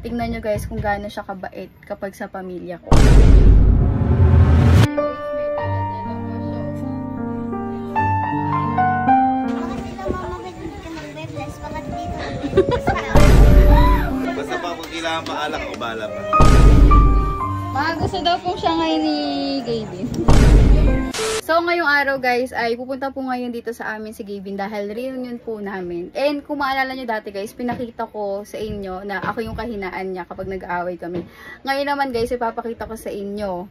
Tingnan nyo guys kung gaano siya kabait kapag sa pamilya ko. Basta pa kung kailangan pa alak o bala pa. Gusto daw po siya ngayon ni Gavin. So ngayong araw guys ay pupunta po ngayon dito sa amin si Gavin dahil reunion po namin. And kung maalala nyo dati guys, pinakita ko sa inyo na ako yung kahinaan niya kapag nag-aaway kami. Ngayon naman guys, ipapakita ko sa inyo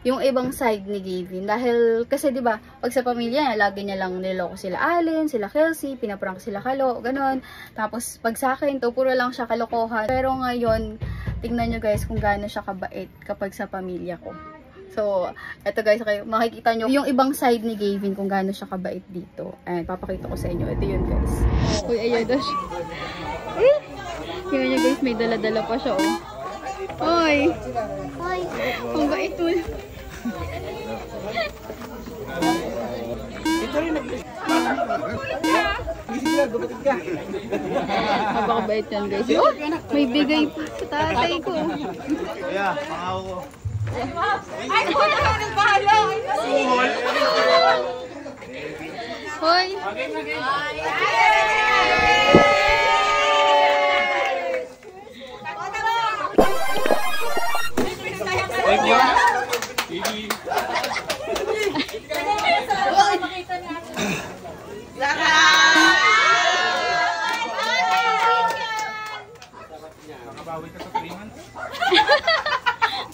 yung ibang side ni Gavin. Dahil kasi diba, pag sa pamilya niya, lagi niya lang niloko sila Allen, sila Kelsey, pinaprank sila Kalo, ganon. Tapos pag sa akin to, puro lang siya kalokohan. Pero ngayon, tingnan nyo guys kung gaano siya kabait kapag sa pamilya ko. So, eto guys, okay, makikita nyo yung ibang side ni Gavin kung gaano siya kabait dito. Ayan, papakita ko sa inyo. Ito yun guys. Uy, ayun daw siya. Tingnan nyo guys, may dala-dala pa siya oh. Hoy! Hoy! Ang bait mo. Ito rin Napakabait yan guys. Oh, may bigay pa sa tatay ko. Kaya, pangaw ko. Ay, ko na lang bahala. Hoy! Thank you. Nakabawit ka sa 3 months?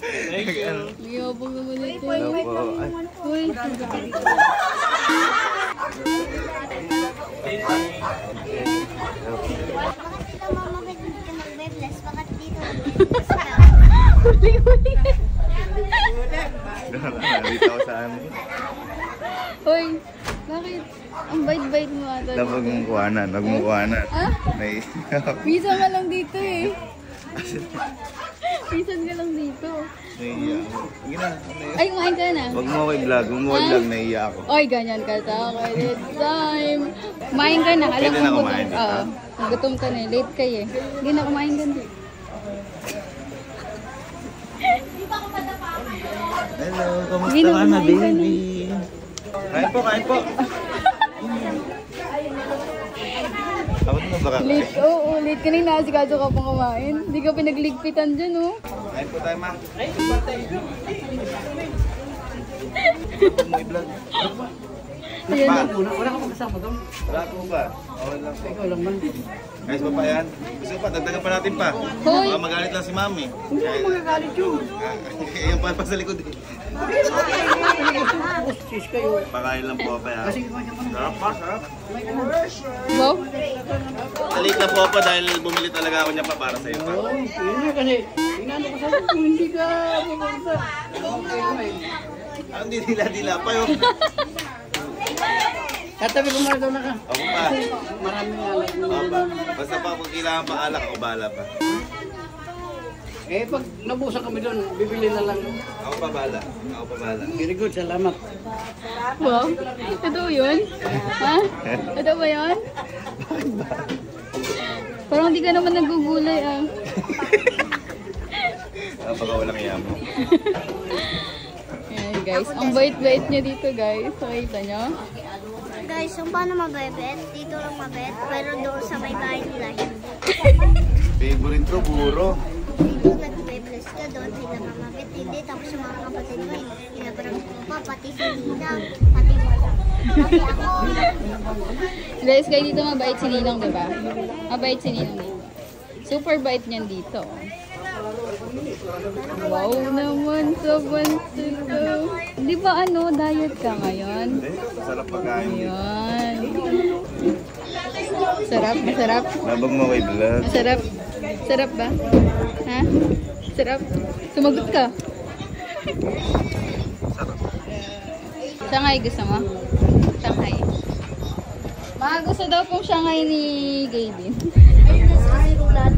Thank you. Mayabang naman ito. Hoy! Huli-huli. Dito ako sa amin. Hoy! Bakit? Ang bait-bait mo ata. Huwag mong kuhanan, huwag mong kuhanan. Ah? May... Pisa ka lang dito eh. Pisan ka lang dito. Naiiya ako. Ay, kumain ka na. Huwag mo ako i-vlog, huwag mo i-vlog, naiiya ako. Oy, ganyan ka sa akin. It's time. Kumain ka na. Alam Pwede mo na gutom. kumain ka? Oo. Gutom ka na. Late ka eh. Hindi na kumain ka na. Hello, kamusta Hindi na ka na, kumain ka baby? Kain po, kain po. Ako na ba kakain? Late, oo. Late ka na. Nasigado ka pang kumain. Hindi ka pinagligpitan dyan, oh. Kain po tayo, ma. Huwag mo i-vlog. Ayan na. Wala ka kasama doon. Wala po ba? Okay lang po. Ikaw lang man. Guys, pa yan? Gusto pa, dagdagan pa natin pa. Hoy! Baka magalit lang si mami. Hindi ako magagalit yun. Yung pa sa likod eh. Sis kayo. Pakain lang po pa yan. Kasi kumain naman. Sarap pa, sarap. Wow. Nalit na po pa dahil bumili talaga ako niya pa para sa'yo pa. Oo, yun nga kasi. Inano ko sabi kung hindi ka pumunta. Okay naman. Hindi dila-dila pa yun. Katabi ko muna daw na ka. Ako pa. Maraming alak mo. Opa. Basta pa kung kailangan pa alak o bala pa. Eh, pag nabusan kami doon, bibili na lang. Ako pa bala. Ako pa bala. Very good, salamat. Wow. Ito yun? Ha? Ito ba yun? Bakit ba? Parang hindi ka naman nagugulay ah. Baka walang iya mo. Ayan guys, ang bait-bait niya dito guys. Nakita niyo? Guys, kung paano mabebet, dito lang mabet, pero doon sa may bahay nila hindi. Favorite ko, puro. Dito nag-bless ka doon, sila mamabet, hindi. Tapos yung mga kapatid mo, pinaparang ko pa, pati si Ninang, pati mo. Pati ako. Guys, kayo dito mabait si Ninong, diba? Mabait si Ninong dito. Super bait niyan dito. Wow naman sa bansa ko. Di ba ano, diet ka ngayon? Hindi, sarap pagkain. Ayan. Sarap, masarap. Labag mo kay vlog. Masarap. Sarap ba? Ha? Sarap. Sumagot ka. Shanghai gusto mo? Shanghai. Mga gusto daw pong Shanghai ni Gavin. Ayun na sa sirulan.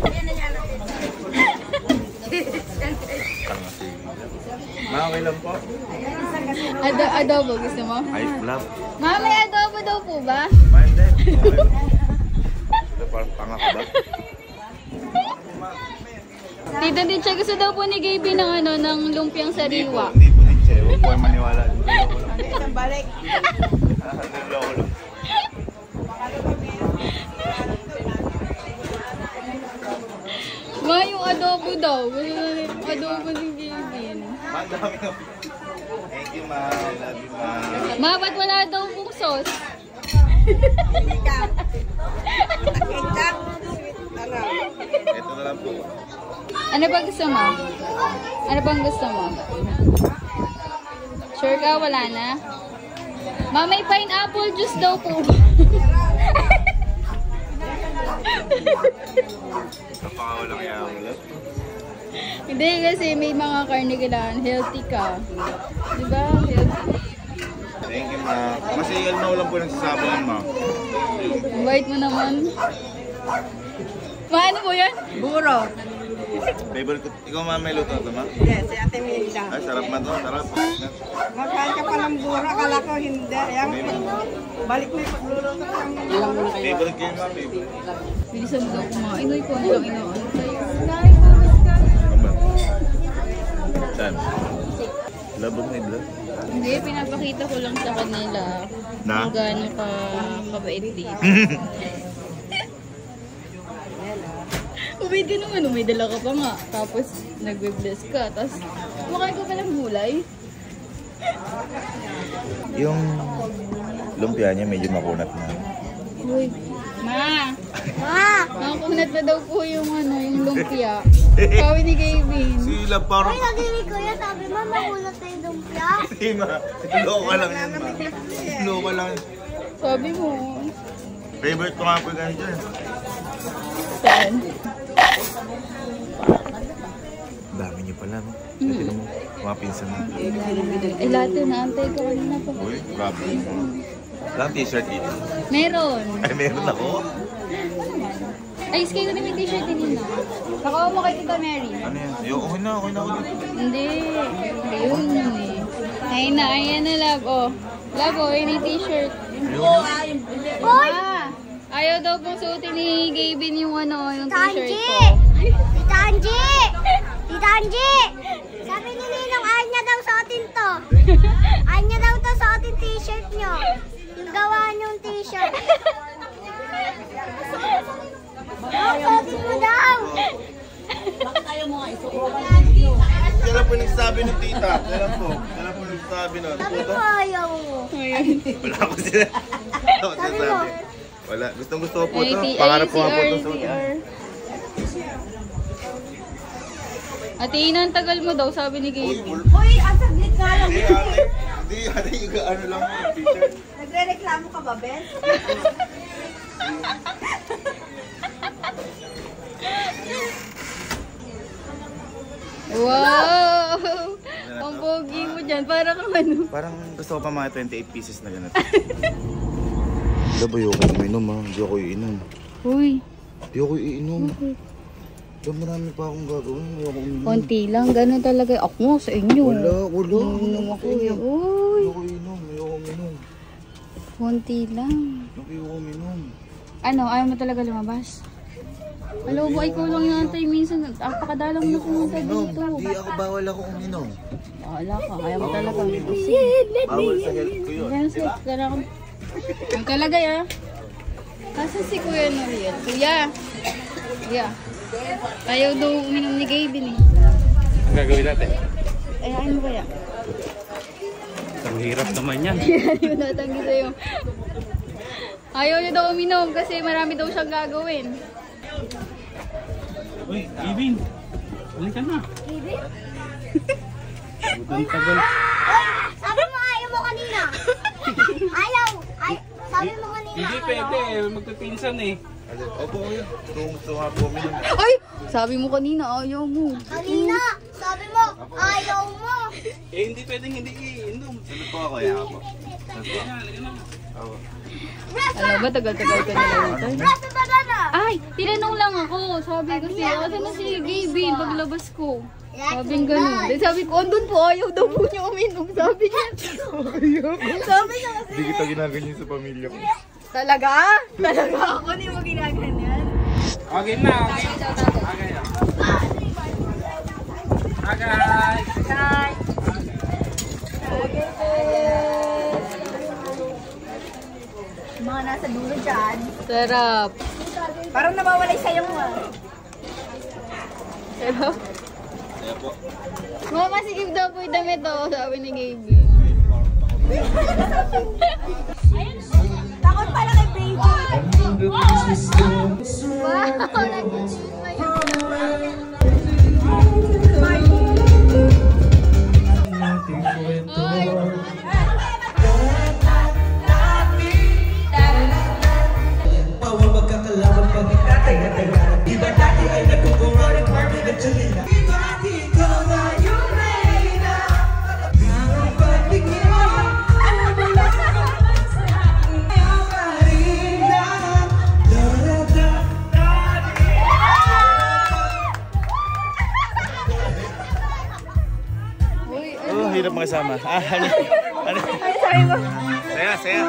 Ayun na niya natin. Ma, okay lang po. Adobo gusto mo? Ay, love. Ma, may adobo daw po ba? Mind it. Parang pangak ba? Tita Dicha, gusto daw po ni Gaby ng ano, ng lumpiang sariwa. Hindi po Dicha. Huwag po ay maniwala. Isang balik. Loko lang. Ma, yung adobo daw. Adobo ni Gaby. Madami na. Thank you, ma. I love you, ma. Ma, ba't wala daw pong sauce? Ito na lang po. Ano ba gusto mo? Ano bang gusto mo? Sure ka? Wala na? Ma, may pineapple juice daw po. Napakawalang yawala. Hindi kasi may mga karne kailangan. Healthy ka. Diba? Healthy. Thank you, ma. Kasi ano lang po nagsasabi yan, ma. Ang bait mo naman. Ma, ano mo yan? Buro. Favorite ko. Ikaw, ma, may luto ito, ma? Yes, si Ate Milda. Ay, sarap na to. Sarap. Magkain ka pa ng buro, akala ko hindi. Ayan, balik mo yung pagluluto ka. Ilang mo na kayo. Favorite ko yun, ma. Favorite. Bilisan mo daw kumain. Inoy ko, ano lang inoon. Saan? Labog na iblog. Hindi, pinapakita ko lang sa kanila Na? kung gaano ka kabait dito. Umay ka naman, umay dala ka pa nga. Tapos nagbe-bless ka. Tapos kumakain ka pa ng gulay. Yung lumpia niya medyo makunat na. Uy, ma! Ma! Nakakunat na daw po yung ano, yung lumpia. Kawin ni Gavin. Sila parang... Ay, nadinig ko yan. Sabi mo, makulat na yung dumpya. Hindi, ma. Loko ka lang yan, ma. Loko ka lang. Sabi mo. Favorite ko nga po ganito eh. Saan? Dami niyo pala, no? Pwede mo, mga pinsan mo. Eh, lahat yun, naantay ko kanina pa. Uy, grabe. Lang t-shirt dito. Meron. Ay, meron ako. Ay, iskay ko na may t-shirt din nila. Nakawa mo kay Tita Mary. Ano yan? Ay, okay na ako dito. Hindi. Hindi yun yun eh. Ayun na, ayan na, love. Oh. Love, oh, yun yung t-shirt. Hoy! Ayaw daw pong suotin ni Gavin yung ano, yung t-shirt Tanji! ko. Tita Angie! Tita Angie! Sabi ni Ninong, ayaw niya daw suotin to. Ayaw niya daw to suotin t-shirt niyo. Yung gawa niyong t-shirt. Suotin mo daw! Kailan po nagsasabi ng tita? Kailan po nagsasabi nun? Sabi ko ayaw mo. Wala ko sila. Wala ko Sabi mo. sinasabi. Wala. Gustong gusto ko po ito. Pangarap ko nga po ito sa ito. Ate Ina, ang tagal mo daw, sabi ni Gavin. Uy, ang saglit nga lang. Hindi, ate. Ano lang yung t-shirt. Nagre-reklamo ka ba, Ben? Wow! Ang pogi mo dyan. Para kang ano. Parang gusto ko pa mga 28 pieces na ganito. Diba ayoko uminom, ha? Hindi ako iinom. Uy, Hindi ako iinom. Diba marami pa akong gagawin. Ayoko uminom. konti lang. Ganun talaga. Ako sa inyo. Wala. Inom ako eh. Uy, Ayoko inom. Ayoko uminom. konti lang. Ayoko uminom. Ano, ayaw mo talaga lumabas? Alam mo, ikaw lang yung antay minsan. Apakadalang na pumunta dito. Hindi ako bawal ako uminom. Wala ka, ayaw mo talaga. Bawal sa health ko yun. Yan, set ka na. Ang talaga ya. Kasan si Kuya Noriel? Kuya! Kuya! Ayaw daw uminom ni Gavin eh. Ang gagawin natin? Eh, ayaw mo kaya? Ang hirap naman yan. Ayaw natanggi sa'yo. Ayaw niya daw uminom kasi marami daw siyang gagawin. Uy, Ibin. Balik ka na. Bibi? Ang tagal. Sabi mo ayaw mo kanina. Ayaw. Sabi mo kanina. Hindi pwede. Magpipinsan eh. Opo, kuya. Gusto nga po uminom. Ay! Sabi mo kanina, ayaw mo. Kanina. Sabi mo ayaw mo. Eh, hindi pwedeng hindi iinom. Sabi po ako, kaya ako. Ako. Alam ba, tagal-tagal ka nila dito. Braso banana. Ay! Tinanong lang ako. Sabi kasi, kasi na si Gavin paglabas ko. Sabi ng gano'n. Then sabi ko, andun po, ayaw daw po niya uminom. Sabi niya. Sabi niya kasi. Hindi kita ginaganyan sa pamilya ko. Talaga? Talaga ako, hindi mo ginaganyan. Okay na. Okay na. Sarap. Parang nawawala yung sayang mo. Sarap. Kaya po. Mama, sige daw po yung damit to, sabi ni Gaby. Takot pala kay Bridget. Oh, hirap makasama. Ano? Saya, saya.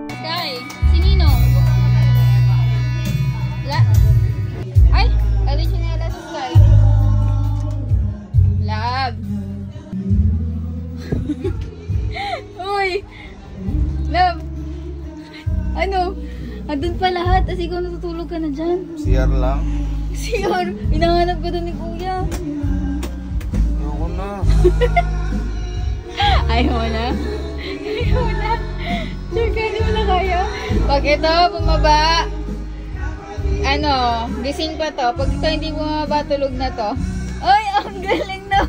Sky, si Nino. La. Ay, ano siya nila sa Sky? Lab. Uy. Lab. Ano? Andun pa lahat. As ikaw natutulog ka na dyan. CR lang. CR. Hinahanap ka doon ni Kuya. Ayoko na. Ayaw mo na? Ayaw mo na? Sure ka, hindi mo na kaya? Pag ito, bumaba, ano, gising pa to. Pag ito hindi bumaba, tulog na to. Ay, ang galing na.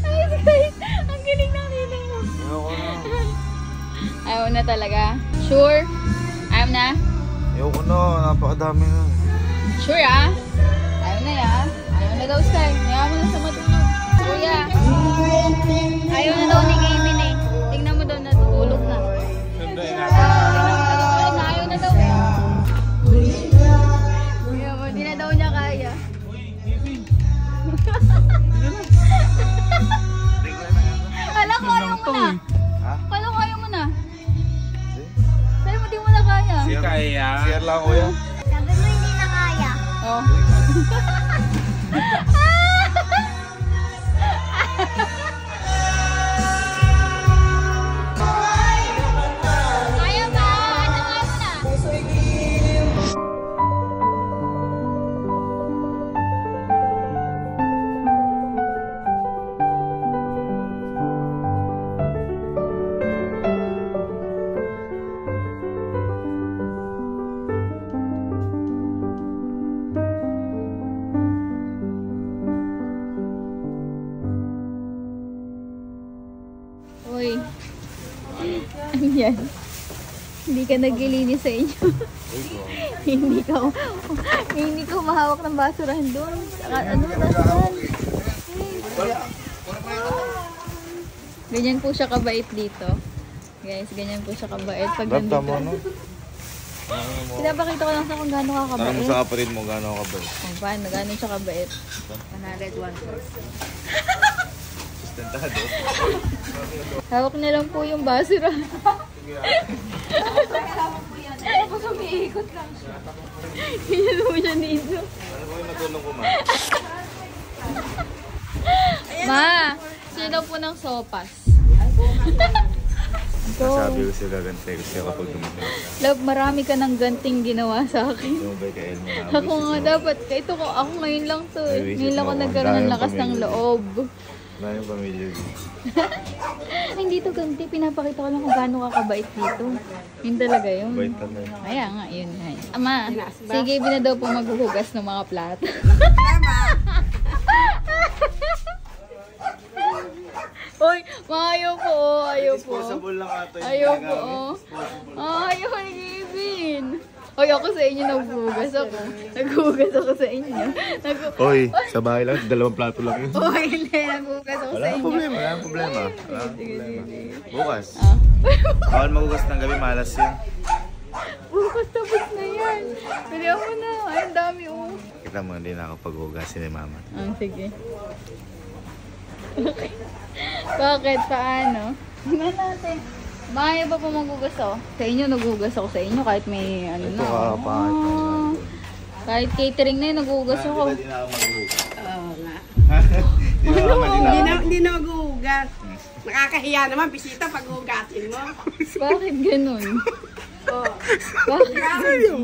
Ay, guys, ang galing na nila mo. Ayoko na. Ayaw na talaga. Sure? Ayaw na? Ayoko na. Napakadami na. Sure ah? Ayaw na ya? Ayaw na daw, Sky. Ayaw mo na sa matulog. Kuya. Ayaw na daw ni Gavin eh. Tingnan mo daw natutulog na. Ayaw na daw eh. Hindi na daw niya kaya. Kala ko ayaw mo na. Ha? Kala ko ayaw mo na. Sabi mo di mo na kaya. Kaya. CR lang, kuya. Sabi mo hindi na kaya. Oh. Kaya ba? Ano nga mo na? Uy. Ano yan? Hindi ka naglilinis sa inyo. hindi ka mahawak ng basurahan doon. Ano basurahan? Ganyan po siya kabait dito. Guys, ganyan po siya kabait pag Lab, nandito. tama no? Pinapakita ko lang sa kung gaano ka Tanong mo kabait. sa kapatid mo gano'n ka ba? Oh, paano? Gaano siya kabait? 101%. Sustentado. Hawak na lang po yung basura. Tapos umiikot lang siya. Ganyan po siya dito. Ano ba yung natulong ko, ma? Ma, sino daw po ng sopas? Sabi ko siya gagantay ko siya kapag dumating. Love, marami ka ng ganting ginawa sa akin. Sumabay ka Elmo na. Ako nga dapat, ito ko, ako ngayon lang to eh. Ay, Ngayon lang ako wishes mo. nagkaroon ng Dahil lakas ng pamilya. loob. Wala yung pamilya ko. Ay, hindi to ganti, pinapakita ko lang kung gaano ka kabait dito. Yun talaga yun. Bait talaga. Kaya nga, yun nga. Ama, sige, na daw po maghuhugas ng mga plato. Uy, ayaw po, ayaw po. Disposable lang ata yung Ayaw po, ginagamit. oh. Ayaw kay Gavin. Hoy, ako sa inyo naghugas ako. Naghugas ako sa inyo. Oy, sa bahay lang, 2 plato lang yun. Hoy, hindi. Naghugas ako sa inyo. Wala ang problema. Bukas. Ah. Bawal magugas ng gabi, malas yun. Bukas tapos na yan. Pili ako na. Ay, ang dami oh. Kita mo, hindi na ako paghugasin ni mama. Sige. Okay. Bakit? Paano? Tingnan natin. Maya ba po maghugas ako? Sa inyo, naghugas ako sa inyo kahit may ano na. Ito ka, Ah. Kahit catering na yun, naghugas ako. Hindi na ako maghugas. Oo nga. Hindi na Hindi na mag-uugas. Nakakahiya naman, bisita pag uugasin mo. Bakit ganun? Oh. Bakit ganun?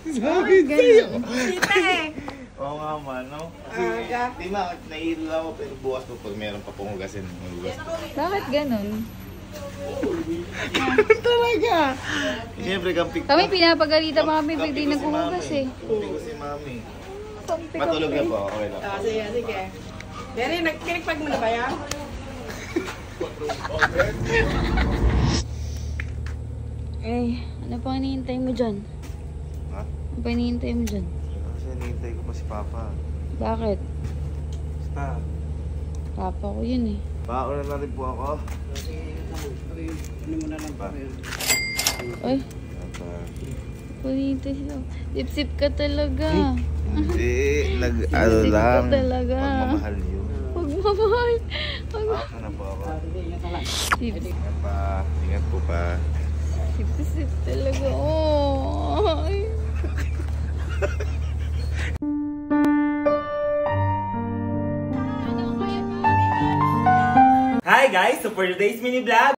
Bakit ganun? Bisita eh. Oo nga man, no? Aga. Di ba, nahihilo ako pero bukas po pag meron pa pong hugasin, maghugas. Bakit ganun? Talaga! Siyempre, kampik Kami pinapagalitan pa kami pag di naghuhugas eh. Kampik ko si mami. Kampi Matulog na kami. po, okay lang. Sige, sige. Pero nagkinikpag mo na ba yan? Eh, ano pa hinihintay mo dyan? Ha? Ano pa hinihintay mo dyan? Kasi nihintay ko pa si Papa. Bakit? Basta, Papa ko yun eh. baon na rin po ako. Ano mo na lang pa yun? Ay, Papa. hinihintay sila. Sip-sip ka talaga. Hindi, Sip-sip ano ka lang. talaga. Pagmamahal yun. Pagmamahal. Ako na po ako. Sip-sip. Ingat pa. Ingat po pa. Sip-sip talaga. Oh. Ay. Hi guys! So for today's mini vlog,